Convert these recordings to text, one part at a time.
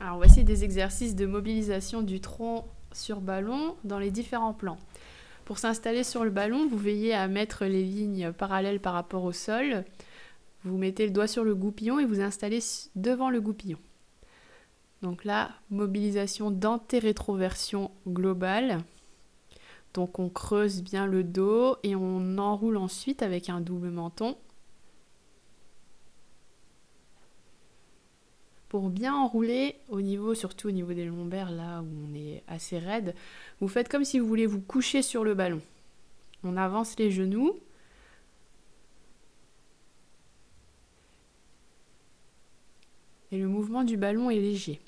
Alors voici des exercices de mobilisation du tronc sur ballon dans les différents plans. Pour s'installer sur le ballon, vous veillez à mettre les lignes parallèles par rapport au sol. Vous mettez le doigt sur le goupillon et vous installez devant le goupillon. Donc là, mobilisation d'antérétroversion globale. Donc on creuse bien le dos et on enroule ensuite avec un double menton. Pour bien enrouler, surtout au niveau des lombaires, là où on est assez raide, vous faites comme si vous voulez vous coucher sur le ballon. On avance les genoux. Et le mouvement du ballon est léger.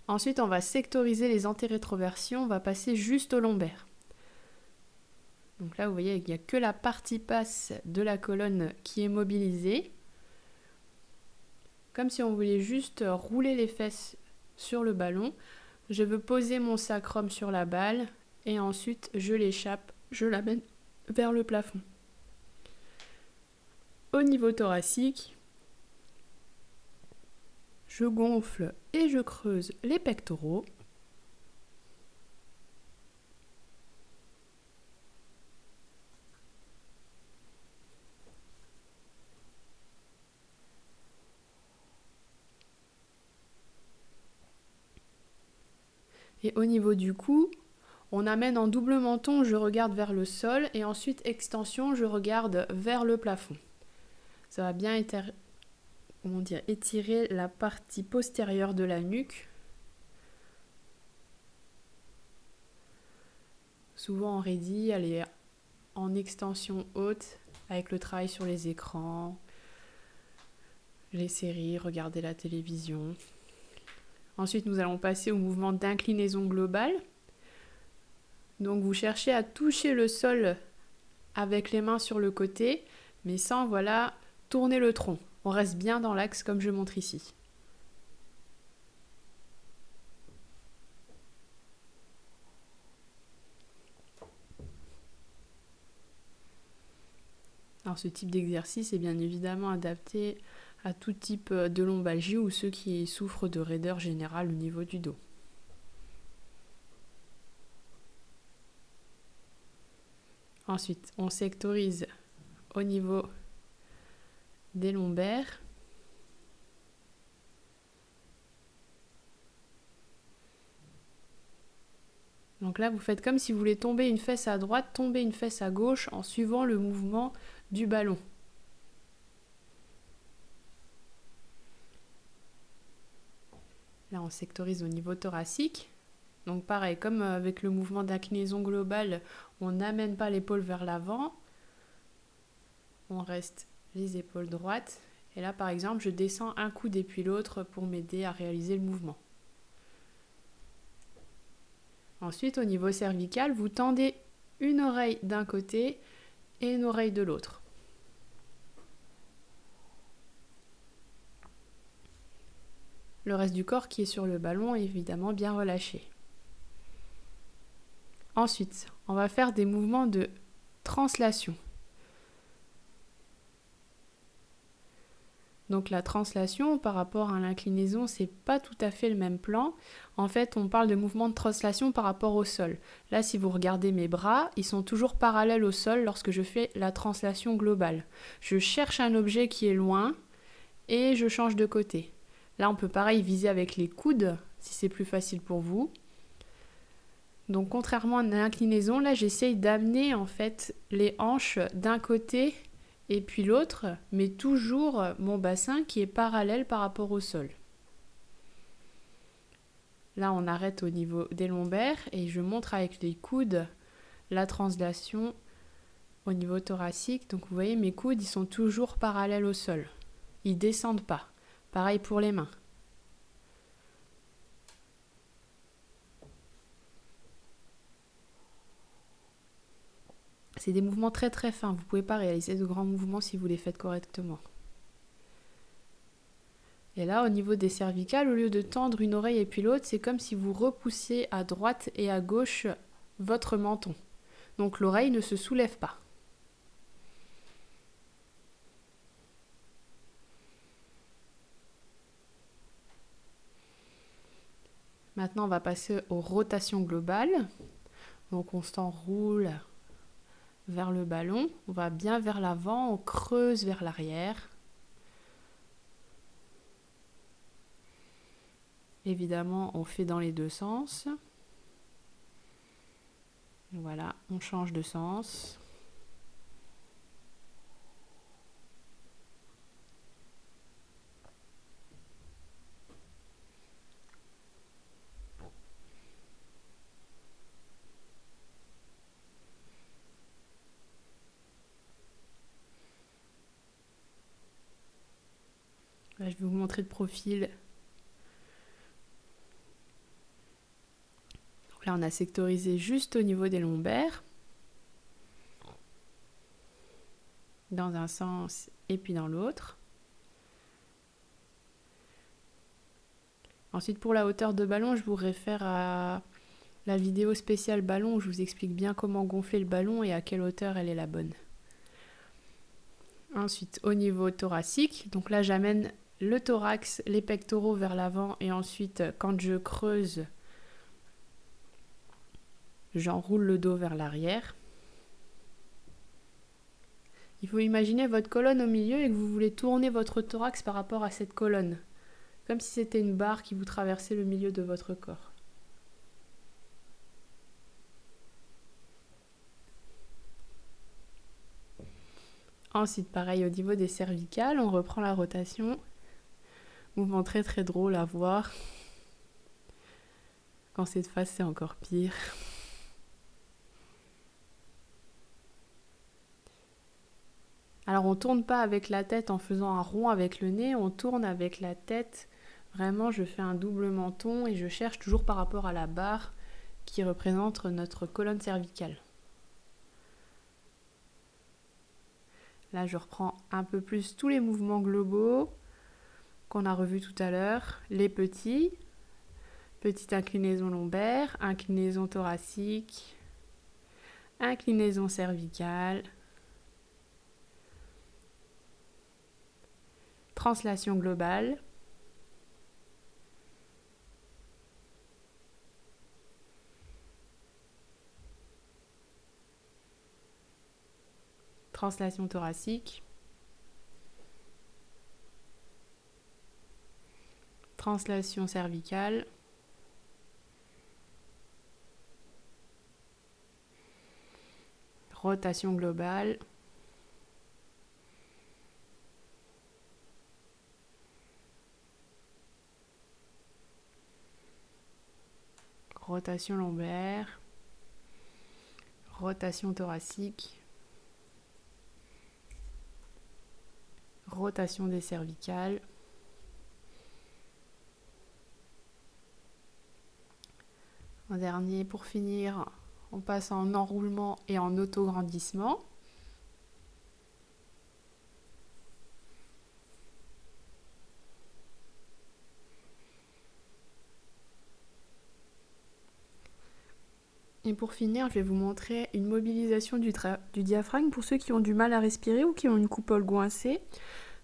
Ensuite, on va sectoriser les antérétroversions, on va passer juste au lombaire. Donc là, vous voyez, il n'y a que la partie basse de la colonne qui est mobilisée. Comme si on voulait juste rouler les fesses sur le ballon. Je veux poser mon sacrum sur la balle et ensuite je l'échappe, je l'amène vers le plafond. Au niveau thoracique, je gonfle et je creuse les pectoraux. Et au niveau du cou, on amène en double menton, je regarde vers le sol et ensuite extension, je regarde vers le plafond. Ça va bien étirer la partie postérieure de la nuque. Souvent en ready, elle est en extension haute avec le travail sur les écrans, les séries, regarder la télévision. Ensuite, nous allons passer au mouvement d'inclinaison globale. Donc, vous cherchez à toucher le sol avec les mains sur le côté, mais sans, tourner le tronc. On reste bien dans l'axe comme je montre ici. Alors, ce type d'exercice est bien évidemment adapté à tout type de lombalgie ou ceux qui souffrent de raideur générale au niveau du dos. Ensuite, on sectorise au niveau des lombaires. Donc là, vous faites comme si vous voulez tomber une fesse à droite, tomber une fesse à gauche en suivant le mouvement du ballon. Là, on sectorise au niveau thoracique. Donc pareil, comme avec le mouvement d'inclinaison globale, on n'amène pas l'épaule vers l'avant. On reste les épaules droites. Et là, par exemple, je descends un coude et puis l'autre pour m'aider à réaliser le mouvement. Ensuite, au niveau cervical, vous tendez une oreille d'un côté et une oreille de l'autre. Le reste du corps qui est sur le ballon est évidemment bien relâché. Ensuite, on va faire des mouvements de translation. Donc la translation par rapport à l'inclinaison, c'est pas tout à fait le même plan. En fait, on parle de mouvement de translation par rapport au sol. Là, si vous regardez mes bras, ils sont toujours parallèles au sol lorsque je fais la translation globale. Je cherche un objet qui est loin et je change de côté. Là, on peut pareil viser avec les coudes, si c'est plus facile pour vous. Donc contrairement à l'inclinaison, là, j'essaye d'amener en fait les hanches d'un côté et puis l'autre, mais toujours mon bassin qui est parallèle par rapport au sol. Là, on arrête au niveau des lombaires et je montre avec les coudes la translation au niveau thoracique. Donc vous voyez, mes coudes, ils sont toujours parallèles au sol. Ils ne descendent pas. Pareil pour les mains. C'est des mouvements très très fins. Vous ne pouvez pas réaliser de grands mouvements si vous les faites correctement. Et là, au niveau des cervicales, au lieu de tendre une oreille et puis l'autre, c'est comme si vous repoussiez à droite et à gauche votre menton. Donc l'oreille ne se soulève pas. Maintenant, on va passer aux rotations globales. Donc, on s'enroule vers le ballon. On va bien vers l'avant, on creuse vers l'arrière. Évidemment, on fait dans les deux sens. Voilà, on change de sens. Là, je vais vous montrer de profil. Donc là, on a sectorisé juste au niveau des lombaires. Dans un sens et puis dans l'autre. Ensuite, pour la hauteur de ballon, je vous réfère à la vidéo spéciale ballon où je vous explique bien comment gonfler le ballon et à quelle hauteur elle est la bonne. Ensuite, au niveau thoracique, donc là, j'amène le thorax, les pectoraux vers l'avant et ensuite, quand je creuse, j'enroule le dos vers l'arrière. Il faut imaginer votre colonne au milieu et que vous voulez tourner votre thorax par rapport à cette colonne, comme si c'était une barre qui vous traversait le milieu de votre corps. Ensuite, pareil, au niveau des cervicales, on reprend la rotation. Mouvement très très drôle à voir. Quand c'est de face, c'est encore pire. Alors on tourne pas avec la tête en faisant un rond avec le nez, on tourne avec la tête. Vraiment, je fais un double menton et je cherche toujours par rapport à la barre qui représente notre colonne cervicale. Là, je reprends un peu plus tous les mouvements globaux qu'on a revus tout à l'heure. Les petits, petite inclinaison lombaire, inclinaison thoracique, inclinaison cervicale, translation globale, translation thoracique, translation cervicale, rotation globale, rotation lombaire, rotation thoracique, rotation des cervicales, en dernier, pour finir, on passe en enroulement et en autograndissement. Et pour finir, je vais vous montrer une mobilisation du diaphragme pour ceux qui ont du mal à respirer ou qui ont une coupole coincée.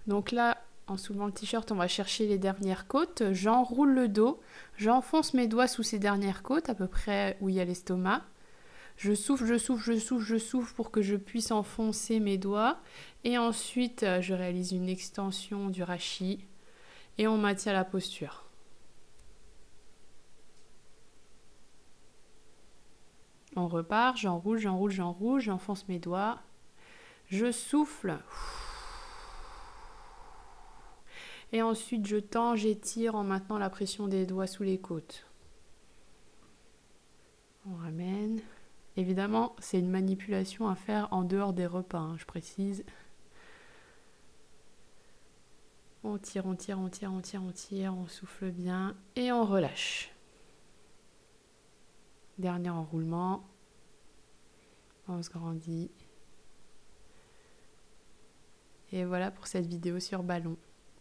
Donc là, en soulevant le t-shirt, on va chercher les dernières côtes. J'enroule le dos, j'enfonce mes doigts sous ces dernières côtes, à peu près où il y a l'estomac. Je souffle, je souffle, je souffle, je souffle pour que je puisse enfoncer mes doigts. Et ensuite, je réalise une extension du rachis et on maintient la posture. On repart, j'enroule, j'enroule, j'enroule, j'enfonce mes doigts. Je souffle. Et ensuite, je tends, j'étire en maintenant la pression des doigts sous les côtes. On ramène. Évidemment, c'est une manipulation à faire en dehors des repas, hein, je précise. On tire, on tire, on tire, on tire, on tire, on souffle bien et on relâche. Dernier enroulement. On se grandit. Et voilà pour cette vidéo sur ballon.